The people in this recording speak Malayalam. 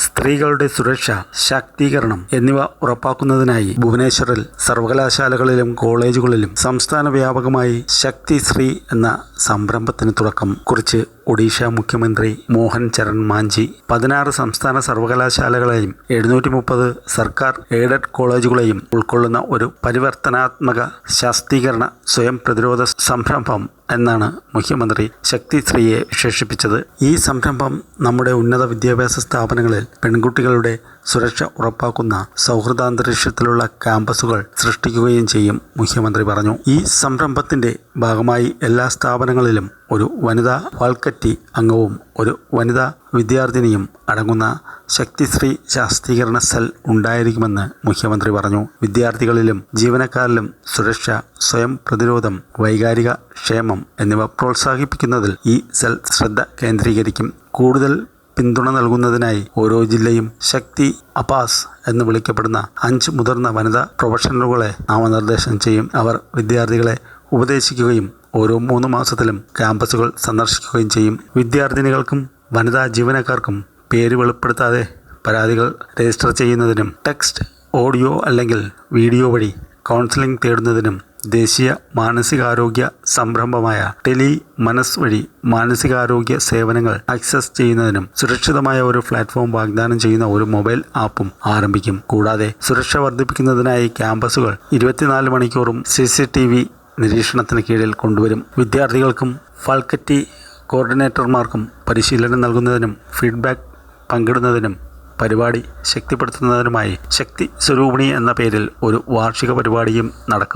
സ്ത്രീകളുടെ സുരക്ഷ, ശാക്തീകരണം എന്നിവ ഉറപ്പാക്കുന്നതിനായി ഭുവനേശ്വറിൽ സർവകലാശാലകളിലും കോളേജുകളിലും സംസ്ഥാന വ്യാപകമായി ശക്തി ശ്രീ എന്ന സംരംഭത്തിന് തുടക്കം കുറിച്ച് ഒഡീഷ മുഖ്യമന്ത്രി മോഹൻ ചരൺ മാഞ്ചി 16 സംസ്ഥാന സർവകലാശാലകളെയും 730 സർക്കാർ എയ്ഡഡ് കോളേജുകളെയും ഉൾക്കൊള്ളുന്ന ഒരു പരിവർത്തനാത്മക ശാക്തീകരണ സ്വയം പ്രതിരോധ സംരംഭം എന്നാണ് മുഖ്യമന്ത്രി ശക്തി ശ്രീയെ വിശേഷിപ്പിച്ചത്. ഈ സംരംഭം നമ്മുടെ ഉന്നത വിദ്യാഭ്യാസ സ്ഥാപനങ്ങളിൽ പെൺകുട്ടികളുടെ സുരക്ഷ ഉറപ്പാക്കുന്ന സൗഹൃദാന്തരീക്ഷത്തിലുള്ള ക്യാമ്പസുകൾ സൃഷ്ടിക്കുകയും ചെയ്യും. മുഖ്യമന്ത്രി പറഞ്ഞു. ഈ സംരംഭത്തിന്റെ ഭാഗമായി എല്ലാ സ്ഥാപനങ്ങളിലും ഒരു വനിതാ ഫാക്കൽറ്റി അംഗവും ഒരു വനിതാ വിദ്യാർത്ഥിനിയും അടങ്ങുന്ന ശക്തിശ്രീ ശാക്തീകരണ സെൽ ഉണ്ടായിരിക്കുമെന്ന് മുഖ്യമന്ത്രി പറഞ്ഞു. വിദ്യാർത്ഥികളിലും ജീവനക്കാരിലും സുരക്ഷ, സ്വയം പ്രതിരോധം, വൈകാരിക ക്ഷേമം എന്നിവ പ്രോത്സാഹിപ്പിക്കുന്നതിൽ ഈ സെൽ ശ്രദ്ധ കേന്ദ്രീകരിക്കും. കൂടുതൽ പിന്തുണ നൽകുന്നതിനായി ഓരോ ജില്ലയും ശക്തി അപ്പാസ് എന്ന് വിളിക്കപ്പെടുന്ന 5 മുതിർന്ന വനിതാ പ്രൊഫഷണലുകളെ നാമനിർദ്ദേശം ചെയ്യും. അവർ വിദ്യാർത്ഥികളെ ഉപദേശിക്കുകയും ഓരോ 3 മാസത്തിലും ക്യാമ്പസുകൾ സന്ദർശിക്കുകയും ചെയ്യും. വിദ്യാർത്ഥിനികൾക്കും വനിതാ ജീവനക്കാർക്കും പേര് വെളിപ്പെടുത്താതെ പരാതികൾ രജിസ്റ്റർ ചെയ്യുന്നതിനും ടെക്സ്റ്റ്, ഓഡിയോ അല്ലെങ്കിൽ വീഡിയോ വഴി കൗൺസിലിംഗ് തേടുന്നതിനും ദേശീയ മാനസികാരോഗ്യ സംരംഭമായ ടെലി മനസ് വഴി മാനസികാരോഗ്യ സേവനങ്ങൾ ആക്സസ് ചെയ്യുന്നതിനും സുരക്ഷിതമായ ഒരു പ്ലാറ്റ്ഫോം വാഗ്ദാനം ചെയ്യുന്ന ഒരു മൊബൈൽ ആപ്പും ആരംഭിക്കും. കൂടാതെ സുരക്ഷ വർദ്ധിപ്പിക്കുന്നതിനായി ക്യാമ്പസുകൾ 24 മണിക്കൂറും CCTV നിരീക്ഷണത്തിന് കീഴിൽ കൊണ്ടുവരും. വിദ്യാർത്ഥികൾക്കും ഫാക്കൽറ്റി കോർഡിനേറ്റർമാർക്കും പരിശീലനം നൽകുന്നതിനും ഫീഡ്ബാക്ക് പങ്കിടുന്നതിനും പരിപാടി ശക്തിപ്പെടുത്തുന്നതിനുമായി ശക്തി സ്വരൂപിണി എന്ന പേരിൽ ഒരു വാർഷിക പരിപാടിയും നടക്കും.